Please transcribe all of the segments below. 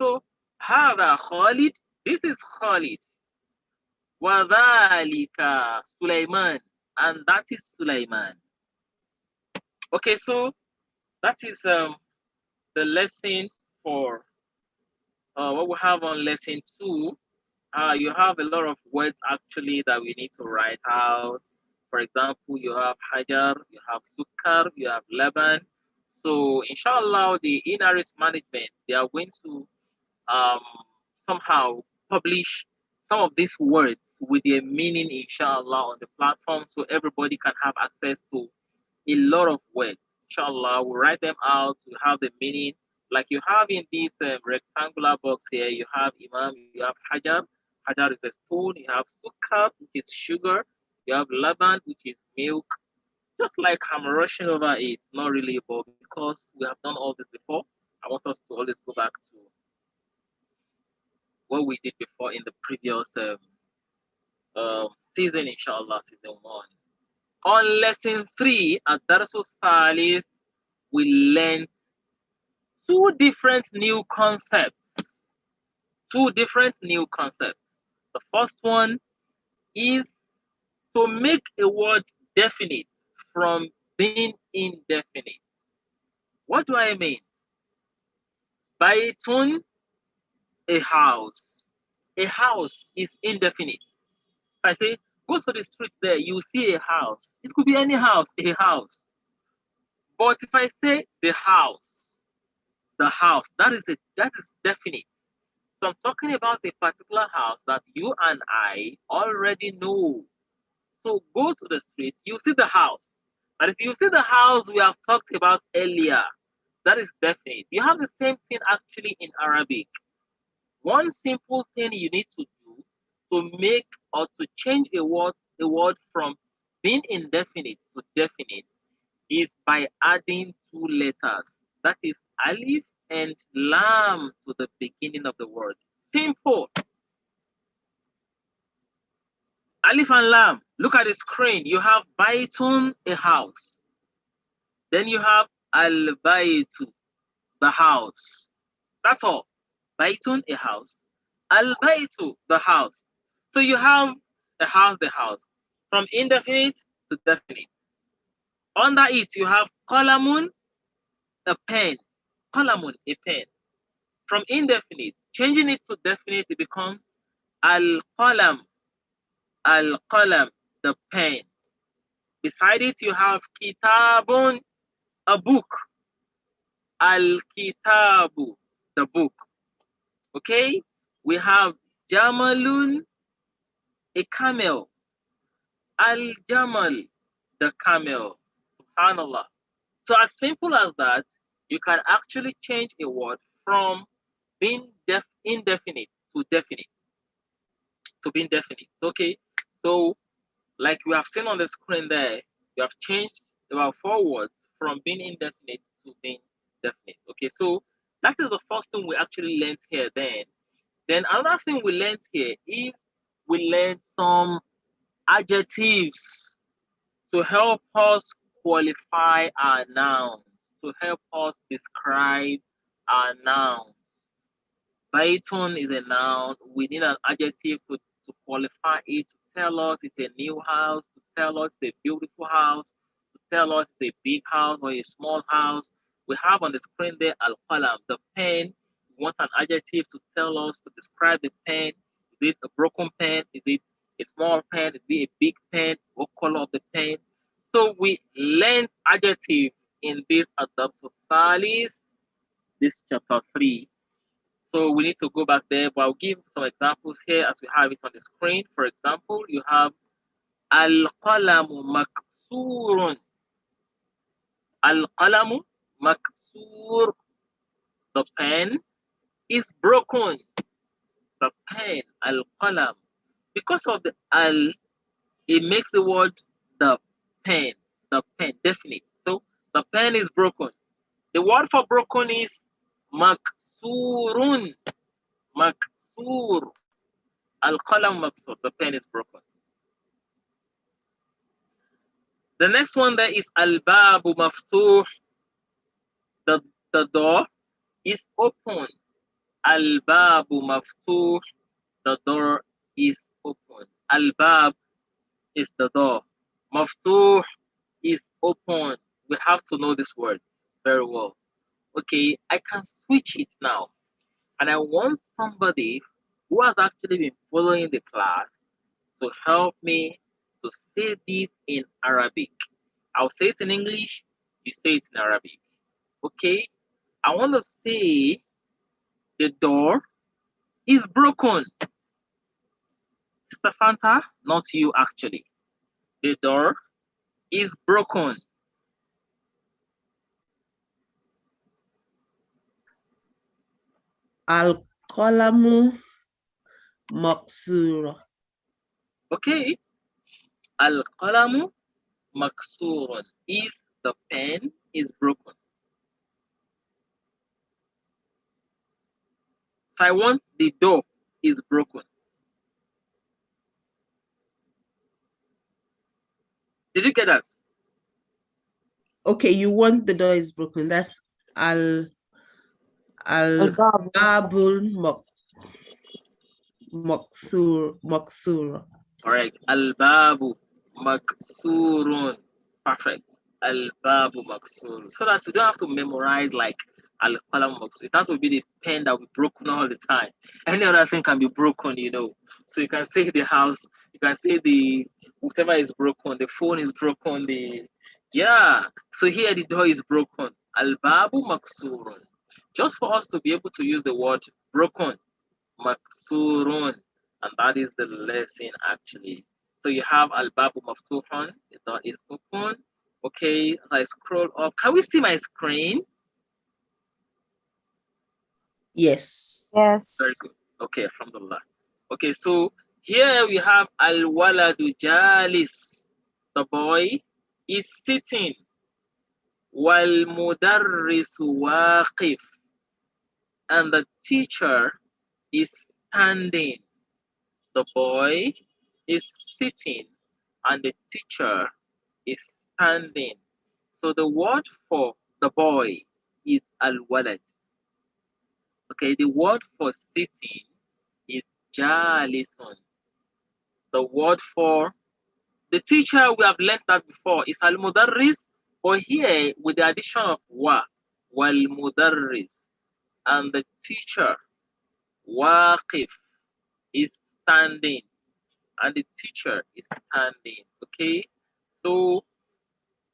So هذا Khalid, this is Khalid. وذلك Sulaiman, and that is Sulaiman. Okay, so that is the lesson for what we have on lesson 2. You have a lot of words actually that we need to write out. For example, you have hajar, you have sukkar, you have laban. So inshallah, the in-arits management, they are going to um, somehow publish some of these words with their meaning, inshallah, on the platform so everybody can have access to a lot of words. Inshallah, we'll write them out to have the meaning. Like you have in this rectangular box here, you have imam, you have hajar. Hajar is a spoon. You have sukkar, which is sugar. You have laban, which is milk. Just like I'm rushing over it, not really, but because we have done all this before, I want us to always go back to what we did before in the previous season, inshallah, season 1. On lesson 3, at Darsul Salis, we learned two different new concepts. Two different new concepts. The first one is to make a word definite from being indefinite. What do I mean? Baitun, a house. A house is indefinite. If I say, go to the street there, you see a house. It could be any house, a house. But if I say the house, that is definite. So I'm talking about a particular house that you and I already know. So go to the street, you see the house. But if you see the house we have talked about earlier, that is definite. You have the same thing actually in Arabic. One simple thing you need to do to make or to change a word from being indefinite to definite is by adding two letters. That is alif and lam to the beginning of the word. Simple. Alif and lam. Look at the screen. You have baitun, a house. Then you have al-baitu, the house. That's all. Baitun, a house. Al-baitu, the house. So you have the house. From indefinite to definite. Under it, you have qalamun, a pen. Qalamun, a pen. From indefinite, changing it to definite, it becomes al-qalam. Al-qalam, the pen. Beside it, you have kitabun, a book. Al-kitabu, the book. Okay? We have jamalun, a camel. Al-jamal, the camel. Subhanallah. So as simple as that, you can actually change a word from being indefinite to definite. To being definite. Okay? So like we have seen on the screen there, you have changed about 4 words from being indefinite to being definite. Okay, so that is the first thing we actually learned here then. Then another thing we learned here is we learned some adjectives to help us qualify our nouns, to help us describe our nouns. Baiton is a noun. We need an adjective to qualify it, to tell us it's a new house, to tell us it's a beautiful house, to tell us it's a big house or a small house. We have on the screen there al-qalam, the pen. We want an adjective to tell us, to describe the pen. Is it a broken pen? Is it a small pen? Is it a big pen? What color of the pen? So we learned adjective in this adab salis, this chapter 3. So we need to go back there, but I'll give some examples here as we have it on the screen. For example, you have al-qalamu maksurun. Al-qalamu maksur. The pen is broken. The pen, al-qalam. Because of the al, it makes the word the pen. The pen, definite. So the pen is broken. The word for broken is maksurun. Maksur. Al-qalam maksur. The pen is broken. The next one there is al-babu maftuh. The door is open. Al-babu maftuh, the door is open. Al-bab is the door. Maftuh is open. We have to know these words very well. Okay, I can switch it now. And I want somebody who has actually been following the class to help me to say this in Arabic. I'll say it in English, you say it in Arabic. Okay? I want to say the door is broken. Sister Fanta, not you actually. The door is broken. Al-qalamu maksura. Okay? Al-qalamu maksurun is the pen is broken. So I want the door is broken. Did you get that? Okay, you want the door is broken. That's al-babul maksura. Correct. Al-babu maksurun. Perfect. Al-babu maksurun. So that you don't have to memorize like al-qalam maksur. That will be the pen that will be broken all the time. Any other thing can be broken, you know. So you can say the house, you can say the whatever is broken, the phone is broken, the yeah. So here the door is broken. Al-babu maksurun. Just for us to be able to use the word broken, maksurun, and that is the lesson actually. So you have al-babu maftuhun, the door is open. Okay, as I scroll up, can we see my screen? Yes. Very good. Okay, alhamdulillah. Okay, so here we have al-waladu jalis. The boy is sitting. Wal mudarrisu waqif. And the teacher is standing. The boy is sitting and the teacher is standing. So the word for the boy is al-walad. Okay, the word for sitting is jalisun. The word for the teacher, we have learned that before, is al-mudarris, but here with the addition of wal mudarris, and the teacher, waqif, is standing, and the teacher is standing. Okay, so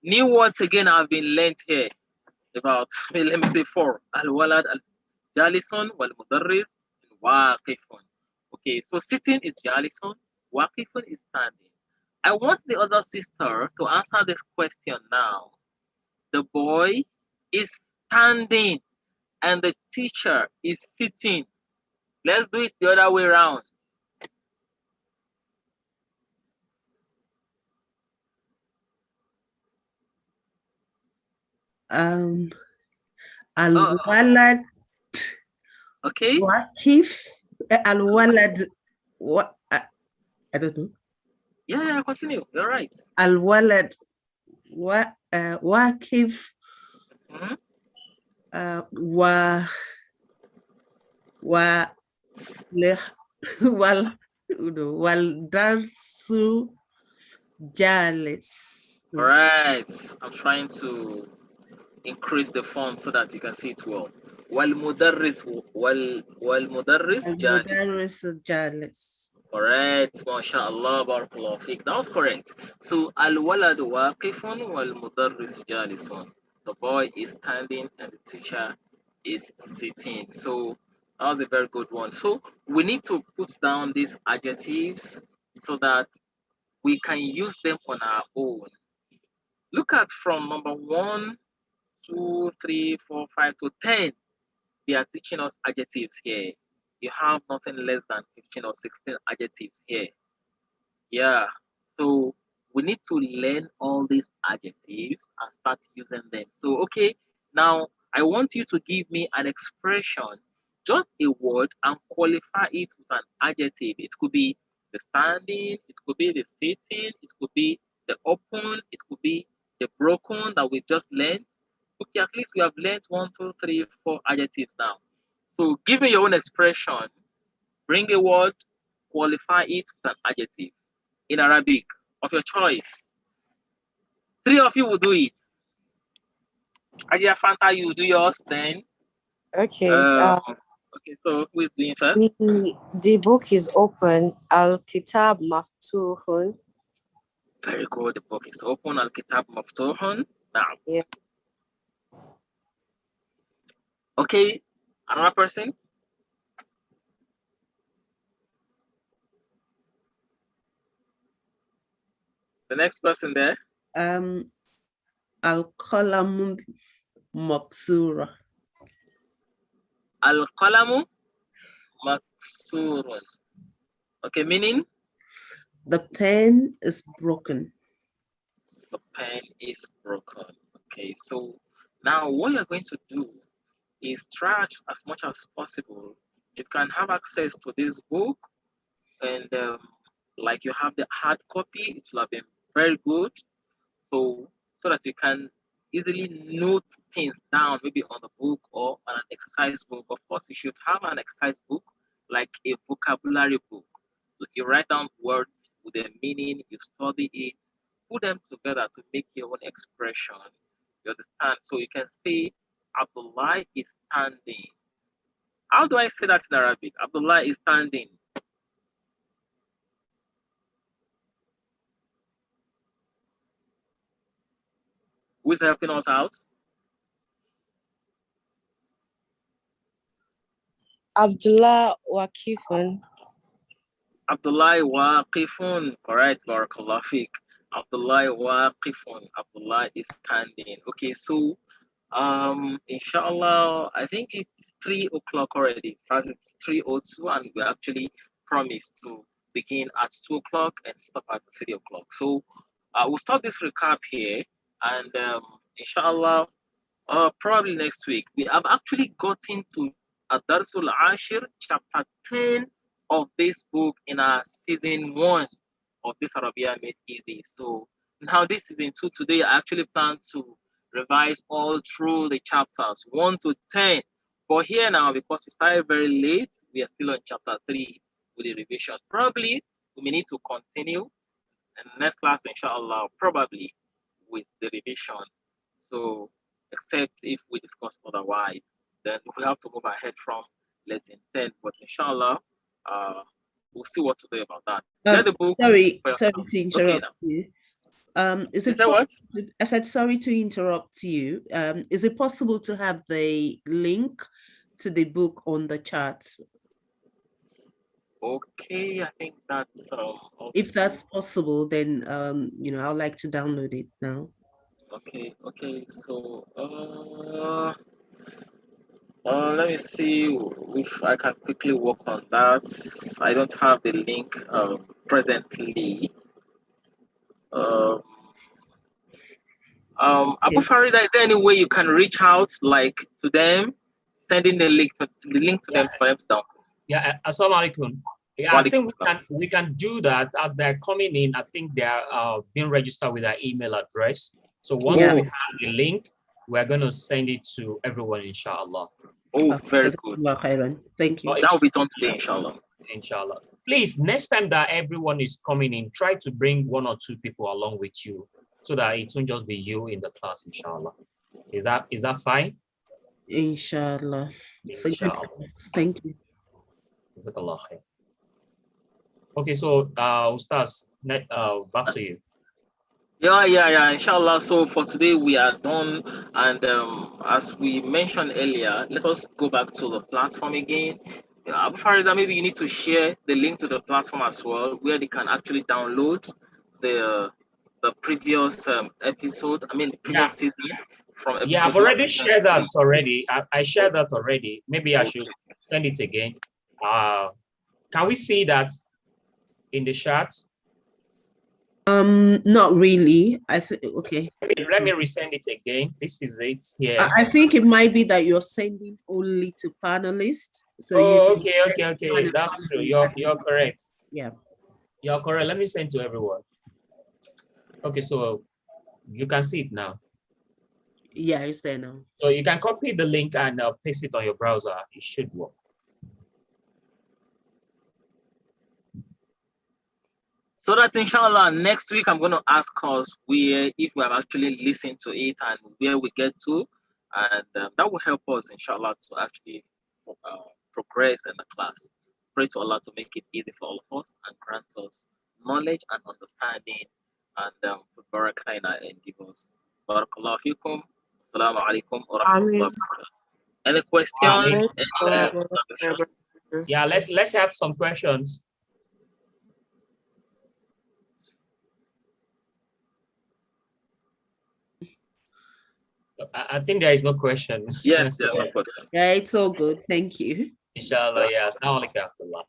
new words again have been learned here about let me say four: al-walad, al-jalison, wal-mudarris, and waqifun. Okay, so sitting is jalison, waqifun is standing. I want the other sister to answer this question now. The boy is standing and the teacher is sitting. Let's do it the other way around. Al-walad Okay. waqif. Al-walad I don't know. Yeah, continue. You're right. Al-walad waqif Mhm. wa wa wal darsu jalis. All right. I'm trying to increase the font so that you can see it well. والمدرس جالس. Al-mudarris jalis. Correct. MashaAllah. Barakallah fiqh. That was correct. So al-walad waqifun wal-mudarris jalisun. The boy is standing and the teacher is sitting. So that was a very good one. So we need to put down these adjectives so that we can use them on our own. Look at from number 1, 2, 3, 4, 5 to 10. They are teaching us adjectives here. You have nothing less than 15 or 16 adjectives here. Yeah. So we need to learn all these adjectives and start using them. So, okay, now I want you to give me an expression, just a word, and qualify it with an adjective. It could be the standing, it could be the sitting, it could be the open, it could be the broken that we just learned. Okay, at least we have learned 1, 2, 3, 4 adjectives now. So give me your own expression. Bring a word, qualify it with an adjective in Arabic of your choice. 3 of you will do it. Ajia Fanta, you do yours then. Okay. Okay, so who is doing first? The book is open. Al Kitab Maftuhun. Very good. The book is open. Al Kitab Maftuhun. Now, Yeah. okay, another person. The next person there. Al-Qalamu Maksura. Al-Qalamu Maksurun. Okay, meaning? The pen is broken. The pen is broken. Okay, so now what you're going to do is try as much as possible. You can have access to this book, and like you have the hard copy, it will have been very good. So that you can easily note things down, maybe on the book or on an exercise book. Of course, you should have an exercise book, like a vocabulary book. You write down words with a meaning, you study it, put them together to make your own expression. You understand? So you can say, Abdullah is standing. How do I say that in Arabic? Abdullah is standing. Who is helping us out? Abdullah Wakifun. Abdullah waqifun. Correct, barakallah fiqh. Abdullah waqifun. Abdullah is standing. Okay, so inshallah, I think it's 3 o'clock already. In fact, it's 3:02, and we actually promised to begin at 2 o'clock and stop at 3 o'clock. So we'll stop this recap here, and inshallah, probably next week. We have actually gotten to Adarsul Ashir, chapter 10 of this book in our season 1 of this Arabiyyah Made Easy. So now this season 2, today I actually plan to revise all through the chapters 1 to 10. But here now, because we started very late, we are still on chapter 3 with the revision. Probably we may need to continue in the next class, inshallah, probably with the revision. So except if we discuss otherwise, then we have to move ahead from lesson 10. But inshallah, we'll see what to do about that. Get the book. Sorry to interrupt Okay, you. Is you it say what? I said sorry to interrupt you. Is it possible to have the link to the book on the chat? Okay, I think that's also... If that's possible, then I'd like to download it now. Okay. So let me see if I can quickly work on that. I don't have the link presently. Abu Farida, is there any way you can reach out like to them, sending the link to them for them to download? Yeah, assalamu alaikum. Yeah, I think we can do that as they're coming in. I think they're being registered with their email address. So once we have the link, we're going to send it to everyone, inshallah. Oh, very good. Thank you. That will be done today, inshallah. Inshallah. Please, next time that everyone is coming in, try to bring 1 or 2 people along with you so that it won't just be you in the class, inshallah. Is that fine? Inshallah. Inshallah. Thank you. Okay, so Ustaz, back to you. Yeah, inshallah. So for today we are done, and as we mentioned earlier, let us go back to the platform again. Abu Farida, maybe you need to share the link to the platform as well, where they can actually download the previous episode. I mean, the previous season from episode. Yeah, I've already shared that already. I shared that already. Maybe I should send it again. Can we see that in the chat? Not really. I think okay. Let me resend it again. This is it here. I think it might be that you're sending only to panelists. So okay. That's true. You're correct. Yeah. You're correct. Let me send to everyone. Okay, so you can see it now. Yeah, it's there now. So you can copy the link and paste it on your browser. It should work. So that inshallah next week I'm going to ask us where, if we have actually listened to it and where we get to, and that will help us inshallah to actually progress in the class. Pray to Allah to make it easy for all of us and grant us knowledge and understanding and barakah in our endeavors. Barakallahu fikum. Assalamu alaikum wa rahmatullahi wa barakatuh. Any questions? Yeah, let's have some questions. I think there is no question. Yes, there's no question. Yeah, it's all good. Thank you. Inshallah, yes. Assalamu alaikum.